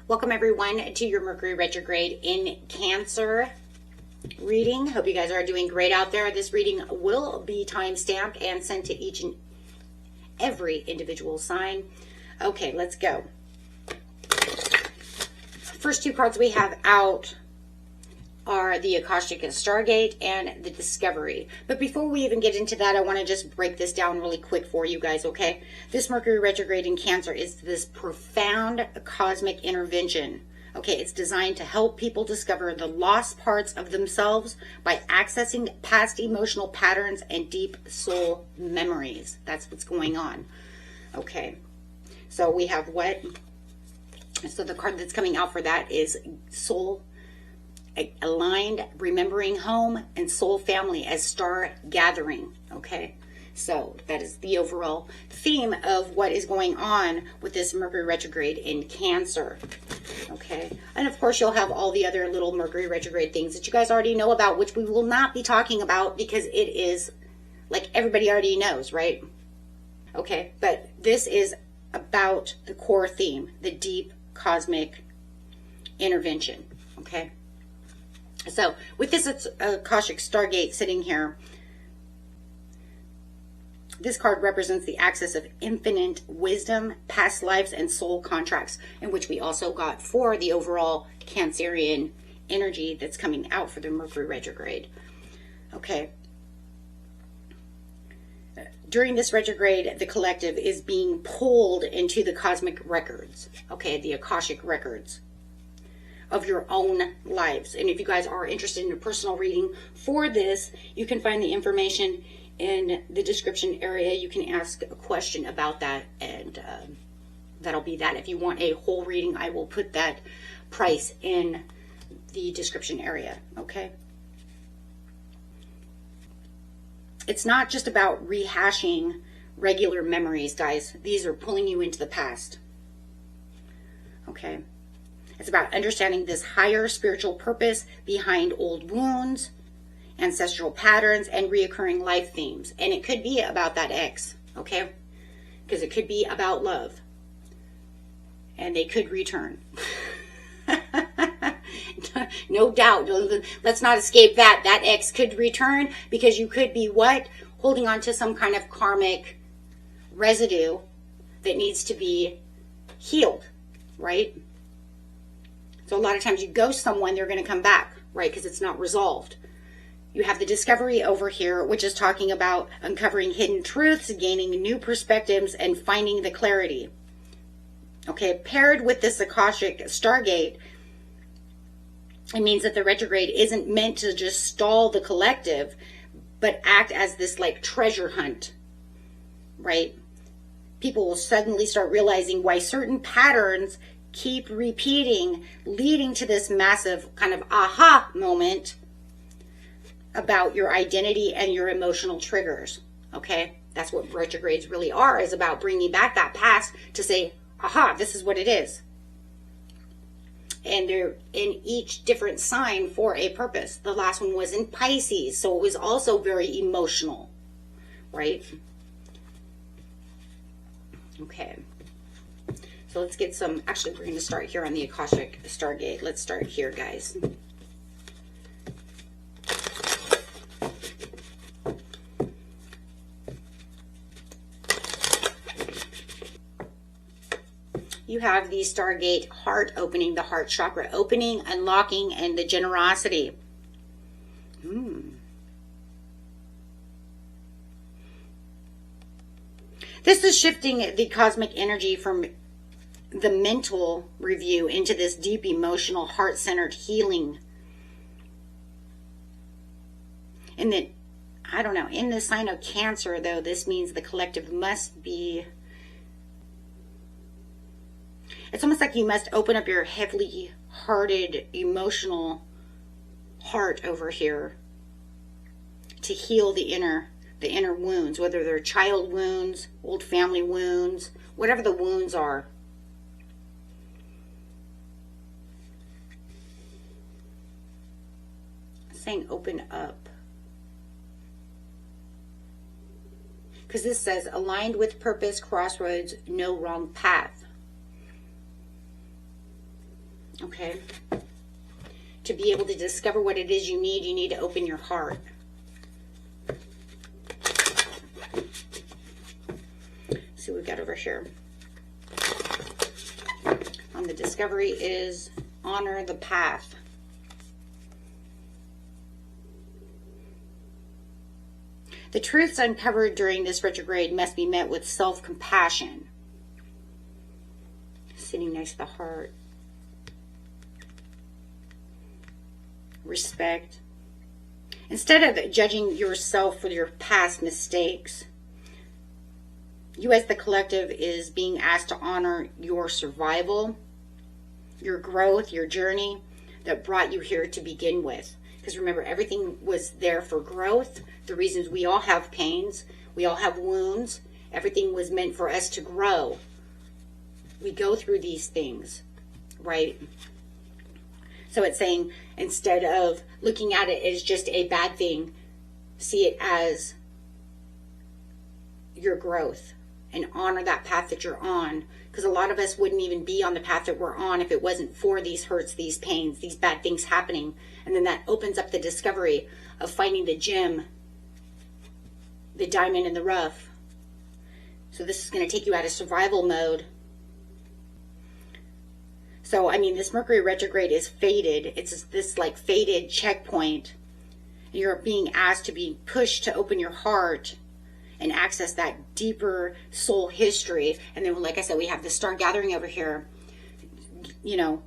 Welcome everyone to your Mercury Retrograde in Cancer reading. Hope you guys are doing great out there. This reading will be time-stamped and sent to each and every individual sign. Okay, let's go. First two cards we have out are the Akashic Stargate and the Discovery. But before we even get into that, I want to just break this down really quick for you guys, okay? This Mercury Retrograde in Cancer is this profound cosmic intervention. Okay, it's designed to help people discover the lost parts of themselves by accessing past emotional patterns and deep soul memories. That's what's going on. Okay, so we have what? So the card that's coming out for that is Soul Aligned, Remembering Home, and Soul Family as Star Gathering. Okay, so that is the overall theme of what is going on with this Mercury Retrograde in Cancer. Okay, and of course you'll have all the other little Mercury Retrograde things that you guys already know about, which we will not be talking about because it is like everybody already knows, right? Okay, but this is about the core theme, the deep cosmic intervention. Okay, so with this Akashic Stargate sitting here, this card represents the access of infinite wisdom, past lives, and soul contracts, in which we also got for the overall Cancerian energy that's coming out for the Mercury Retrograde. Okay. During this retrograde, the collective is being pulled into the cosmic records, okay, the Akashic records of your own lives. And if you guys are interested in a personal reading for this, you can find the information in the description area. You can ask a question about that, and that'll be that. If you want a whole reading, I will put that price in the description area, okay? It's not just about rehashing regular memories, guys. These are pulling you into the past, okay? It's about understanding this higher spiritual purpose behind old wounds, ancestral patterns, and reoccurring life themes. And it could be about that ex, okay? Because it could be about love. And they could return. No doubt. Let's not escape that. That ex could return because you could be what? Holding on to some kind of karmic residue that needs to be healed, right? So a lot of times you ghost someone, they're going to come back, right? Because it's not resolved. You have the Discovery over here, which is talking about uncovering hidden truths, gaining new perspectives, and finding the clarity. Okay, paired with this Akashic Stargate, it means that the retrograde isn't meant to just stall the collective, but act as this like treasure hunt, right? People will suddenly start realizing why certain patterns keep repeating, leading to this massive kind of aha moment about your identity and your emotional triggers, okay? That's what retrogrades really are, is about bringing back that past to say, aha, this is what it is. And they're in each different sign for a purpose. The last one was in Pisces, so it was also very emotional, right? Okay. So let's get some, actually we're going to start here on the Akashic Stargate. Let's start here, guys. You have the Stargate heart opening, the heart chakra opening, unlocking, and the generosity. This is shifting the cosmic energy from the mental review into this deep emotional heart-centered healing. And then, I don't know, in the sign of Cancer though, this means the collective must be, it's almost like you must open up your heavily hearted emotional heart over here to heal the inner wounds, whether they're child wounds, old family wounds, whatever the wounds are. Saying open up, because this says aligned with purpose, crossroads, no wrong path. be able to discover what it is you need to open your heart. Let's see what we've got over here. On the discovery is honor the path. The truths uncovered during this retrograde must be met with self-compassion. Sitting next to the heart. Respect. Instead of judging yourself for your past mistakes, you as the collective is being asked to honor your survival, your growth, your journey that brought you here to begin with. Because remember, everything was there for growth. The reasons we all have pains, we all have wounds, everything was meant for us to grow. We go through these things, right? So it's saying, instead of looking at it as just a bad thing, see it as your growth and honor that path that you're on. Because a lot of us wouldn't even be on the path that we're on if it wasn't for these hurts, these pains, these bad things happening. And then that opens up the discovery of finding the gem, the diamond in the rough. So this is going to take you out of survival mode. So, I mean, this Mercury retrograde is fated. It's this like fated checkpoint. You're being asked to be pushed to open your heart and access that deeper soul history. And then, like I said, we have the star gathering over here, you know,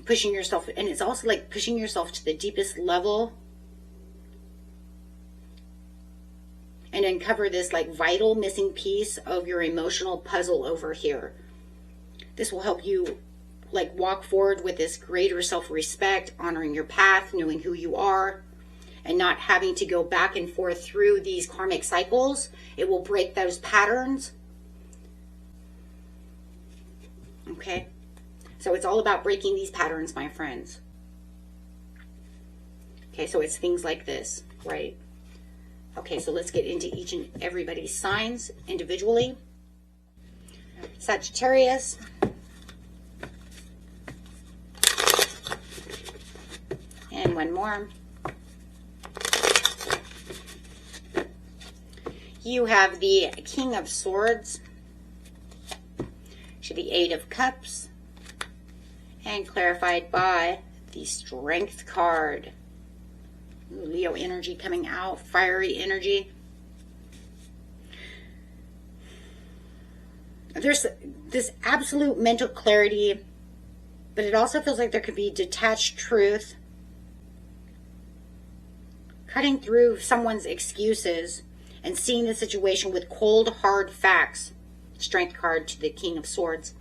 pushing yourself. And it's also like pushing yourself to the deepest level and uncover this like vital missing piece of your emotional puzzle over here. This will help you like walk forward with this greater self-respect, honoring your path, knowing who you are, and not having to go back and forth through these karmic cycles. It will break those patterns. Okay? So it's all about breaking these patterns, my friends. Okay, so it's things like this, right? Okay, so let's get into each and everybody's signs individually. Sagittarius. And one more. You have the King of Swords, the Eight of Cups, and clarified by the Strength card. Ooh, Leo energy coming out, fiery energy. There's this absolute mental clarity, but it also feels like there could be detached truth, cutting through someone's excuses and seeing the situation with cold, hard facts. Strength card to the King of Swords.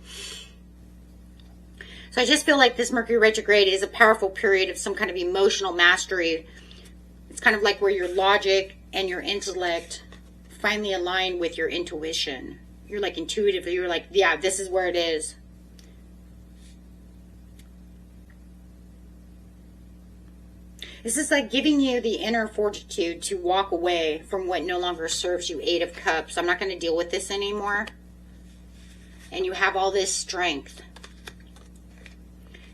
So I just feel like this Mercury retrograde is a powerful period of some kind of emotional mastery. It's kind of like where your logic and your intellect finally align with your intuition. You're like intuitive. You're like, yeah, this is where it is. This is like giving you the inner fortitude to walk away from what no longer serves you. Eight of Cups. I'm not going to deal with this anymore. And you have all this strength.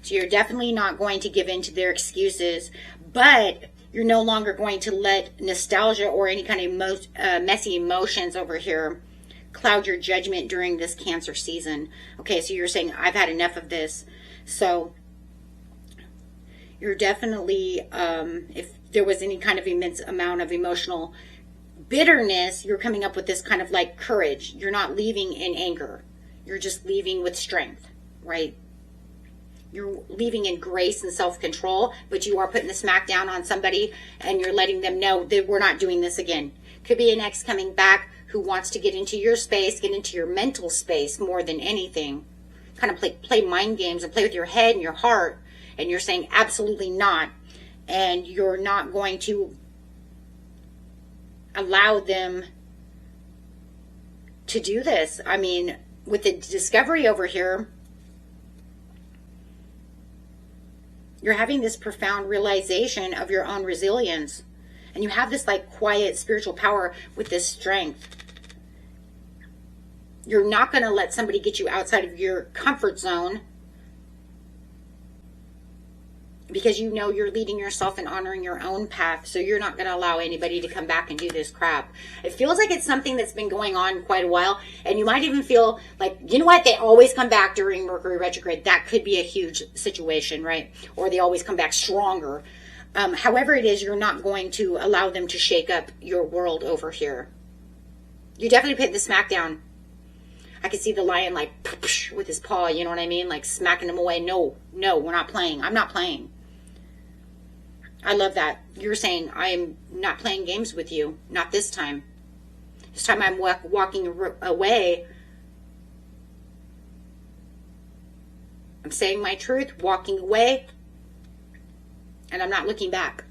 So you're definitely not going to give in to their excuses, but you're no longer going to let nostalgia or any kind of messy emotions over here cloud your judgment during this Cancer season. Okay, so you're saying, I've had enough of this. So you're definitely, if there was any kind of immense amount of emotional bitterness, you're coming up with this kind of like courage. You're not leaving in anger. You're just leaving with strength, right? You're leaving in grace and self-control, but you are putting the smack down on somebody and you're letting them know that we're not doing this again. Could be an ex coming back who wants to get into your space, get into your mental space more than anything. Kind of play mind games and play with your head and your heart. And you're saying absolutely not. And you're not going to allow them to do this. I mean, with the discovery over here, you're having this profound realization of your own resilience. And you have this like quiet spiritual power with this strength. You're not going to let somebody get you outside of your comfort zone. because you know you're leading yourself and honoring your own path, so you're not going to allow anybody to come back and do this crap. It feels like it's something that's been going on quite a while, and you might even feel like, you know what, they always come back during Mercury retrograde. That could be a huge situation, right? Or they always come back stronger. However it is, you're not going to allow them to shake up your world over here. You definitely put the smack down. I could see the lion like with his paw, you know what I mean? Like smacking him away. No, we're not playing. I'm not playing. I love that. You're saying, I am not playing games with you. Not this time. This time I'm walking away. I'm saying my truth, walking away, and I'm not looking back.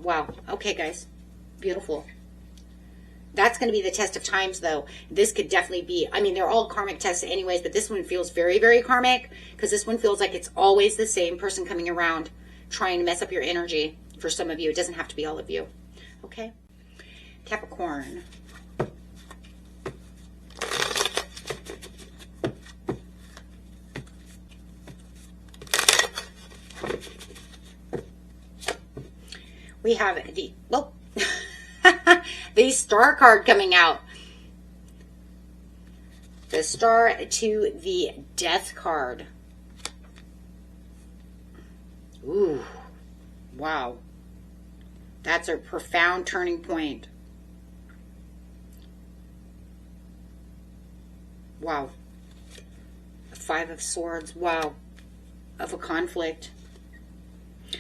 Wow. Okay, guys. Beautiful. That's going to be the test of times, though. This could definitely be, I mean, they're all karmic tests anyways, but this one feels very, very karmic, because this one feels like it's always the same person coming around trying to mess up your energy. For some of you, it doesn't have to be all of you. Okay? Capricorn. We have the, well, the Star card coming out. The Star to the Death card. Ooh, wow. That's a profound turning point. Wow. The Five of Swords. Wow. Of a conflict.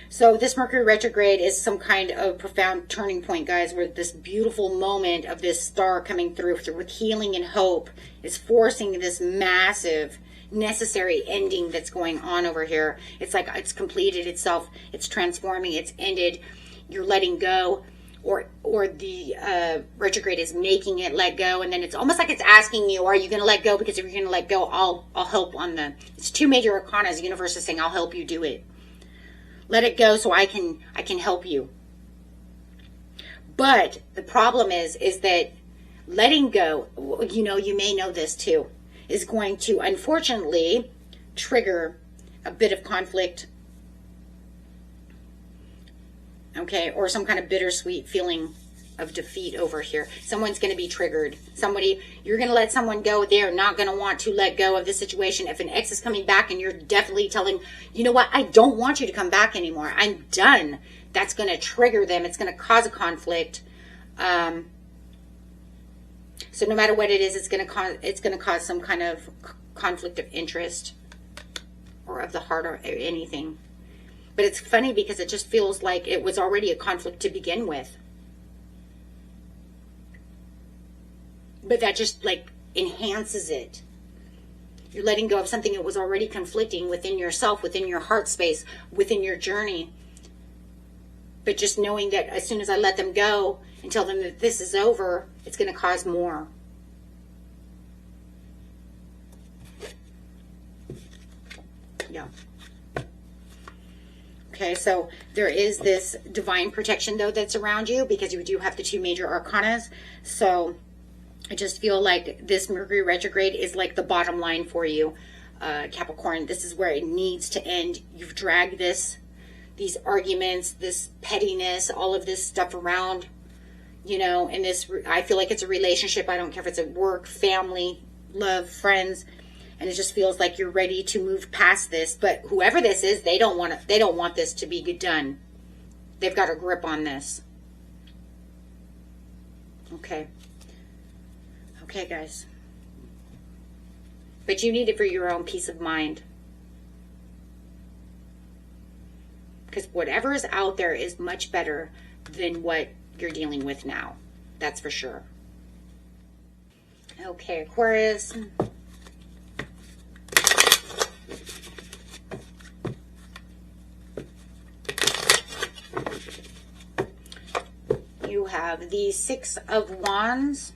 So this Mercury retrograde is some kind of profound turning point, guys, where this beautiful moment of this star coming through with healing and hope is forcing this massive, necessary ending that's going on over here. It's like it's completed itself. It's transforming. It's ended. You're letting go, or the retrograde is making it let go, and then it's almost like it's asking you, are you going to let go? Because if you're going to let go, I'll help on the, it's two major arcana. The universe is saying, I'll help you do it. Let it go so I can help you. But the problem is that letting go, you know, you may know this too, is going to unfortunately trigger a bit of conflict. Okay, or some kind of bittersweet feeling of defeat over here. Someone's going to be triggered. You're going to let someone go. They're not going to want to let go of the situation. If an ex is coming back and you're definitely telling, you know what, I don't want you to come back anymore. I'm done. That's going to trigger them. It's going to cause a conflict. So no matter what it is, it's going to cause some kind of conflict of interest or of the heart or anything. But it's funny because it just feels like it was already a conflict to begin with. But that just like enhances it. You're letting go of something that was already conflicting within yourself, within your heart space, within your journey. But just knowing that as soon as I let them go and tell them that this is over, it's going to cause more. Yeah. Okay, so there is this divine protection, though, that's around you because you do have the two major arcanas. So I just feel like this Mercury retrograde is like the bottom line for you, Capricorn. This is where it needs to end. You've dragged these arguments, this pettiness, all of this stuff around, you know, and this, I feel like it's a relationship. I don't care if it's at work, family, love, friends. And it just feels like you're ready to move past this. But whoever this is, they don't want this to be done. They've got a grip on this. Okay. Okay, guys. But you need it for your own peace of mind. Because whatever is out there is much better than what you're dealing with now. That's for sure. Okay, Aquarius. You have the Six of Wands,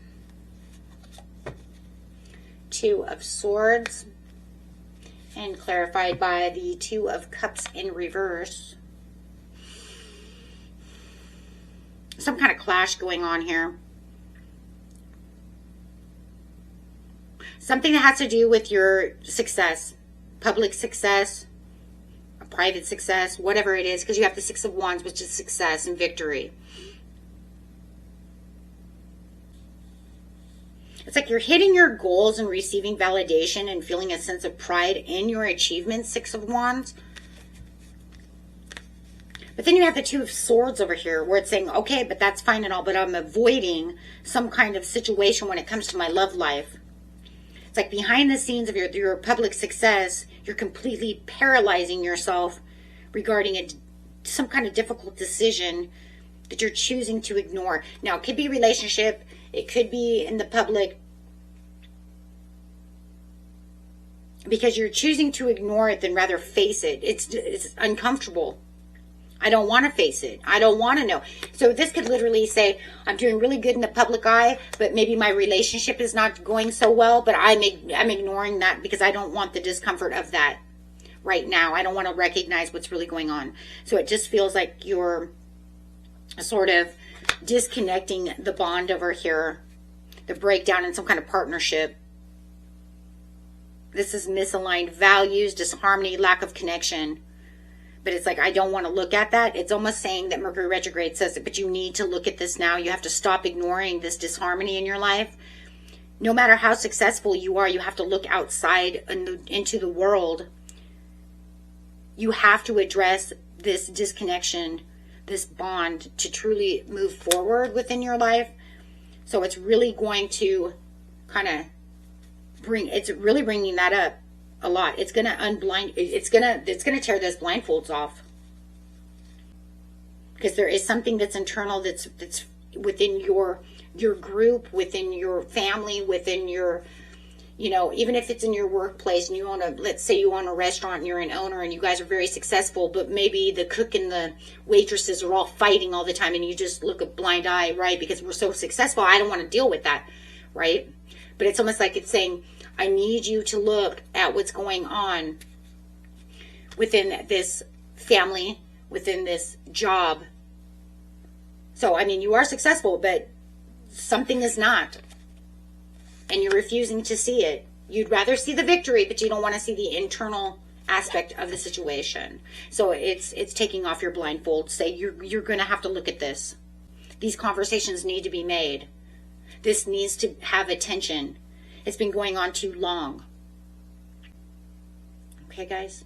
Two of Swords, and clarified by the Two of Cups in reverse. Some kind of clash going on here. Something that has to do with your success, public success, private success, whatever it is, because you have the Six of Wands, which is success and victory. It's like you're hitting your goals and receiving validation and feeling a sense of pride in your achievements, Six of Wands. But then you have the Two of Swords over here where it's saying, okay, but that's fine and all, but I'm avoiding some kind of situation when it comes to my love life. It's like behind the scenes of your public success, you're completely paralyzing yourself regarding some kind of difficult decision that you're choosing to ignore. Now, it could be a relationship. It could be in the public. Because you're choosing to ignore it than rather face it. It's uncomfortable. I don't want to face it. I don't want to know. So this could literally say, I'm doing really good in the public eye, but maybe my relationship is not going so well, but I'm ignoring that because I don't want the discomfort of that right now. I don't want to recognize what's really going on. So it just feels like you're sort of disconnecting the bond over here, the breakdown in some kind of partnership. This is misaligned values, disharmony, lack of connection. But it's like, I don't want to look at that. It's almost saying that Mercury retrograde says it, but you need to look at this now. You have to stop ignoring this disharmony in your life. No matter how successful you are, you have to look outside into the world. You have to address this disconnection, this bond, to truly move forward within your life. So it's really going to kind of it's really bringing that up a lot. It's going to unblind, it's going to tear those blindfolds off. Because there is something that's internal, that's within your group, within your family, within your, you know, even if it's in your workplace and you own let's say you own a restaurant and you're an owner and you guys are very successful, but maybe the cook and the waitresses are all fighting all the time and you just look a blind eye, right? Because we're so successful, I don't want to deal with that, right? But it's almost like it's saying, I need you to look at what's going on within this family, within this job. So, I mean, you are successful, but something is not. And you're refusing to see it. You'd rather see the victory, but you don't want to see the internal aspect of the situation. So it's taking off your blindfold. Say, you're going to have to look at this. These conversations need to be made. This needs to have attention. It's been going on too long. Okay, guys?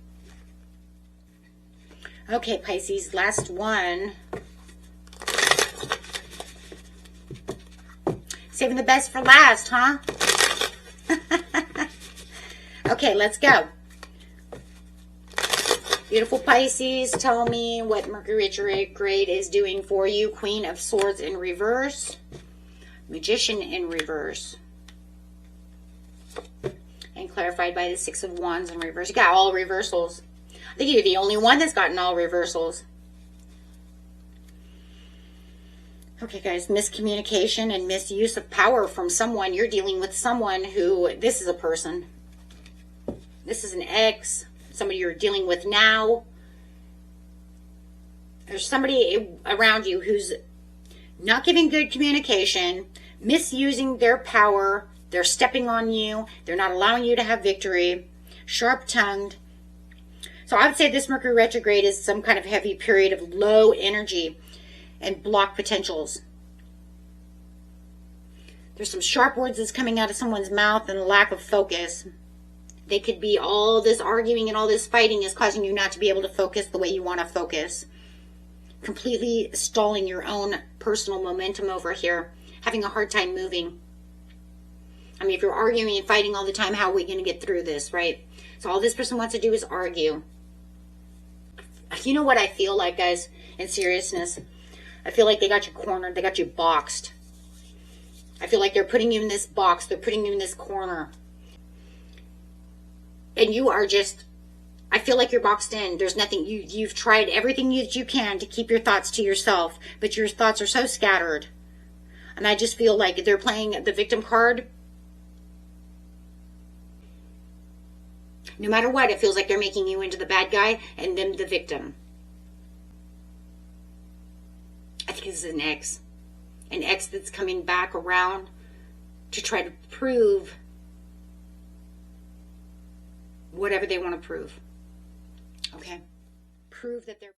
Okay, Pisces, last one. Saving the best for last, huh? Okay, let's go. Beautiful Pisces, tell me what Mercury retrograde is doing for you. Queen of Swords in reverse. Magician in reverse. And clarified by the Six of Wands in reverse. You got all reversals. I think you're the only one that's gotten all reversals. Okay, guys, miscommunication and misuse of power from someone. You're dealing with someone who, this is a person. This is an ex. Somebody you're dealing with now. There's somebody around you who's not giving good communication, misusing their power. They're stepping on you. They're not allowing you to have victory. Sharp-tongued. So I would say this Mercury retrograde is some kind of heavy period of low energy and block potentials. There's some sharp words that's coming out of someone's mouth and a lack of focus. They could be all this arguing and all this fighting is causing you not to be able to focus the way you want to focus. Completely stalling your own personal momentum over here. Having a hard time moving. I mean, if you're arguing and fighting all the time, how are we going to get through this, right? So all this person wants to do is argue. You know what I feel like, guys, in seriousness? I feel like they got you cornered. They got you boxed. I feel like they're putting you in this box. They're putting you in this corner. And you are just, I feel like you're boxed in. There's nothing, you've tried everything that you can to keep your thoughts to yourself, but your thoughts are so scattered. And I just feel like they're playing the victim card. No matter what, it feels like they're making you into the bad guy and them the victim. I think this is an ex. An ex that's coming back around to try to prove whatever they want to prove. Okay? prove that they're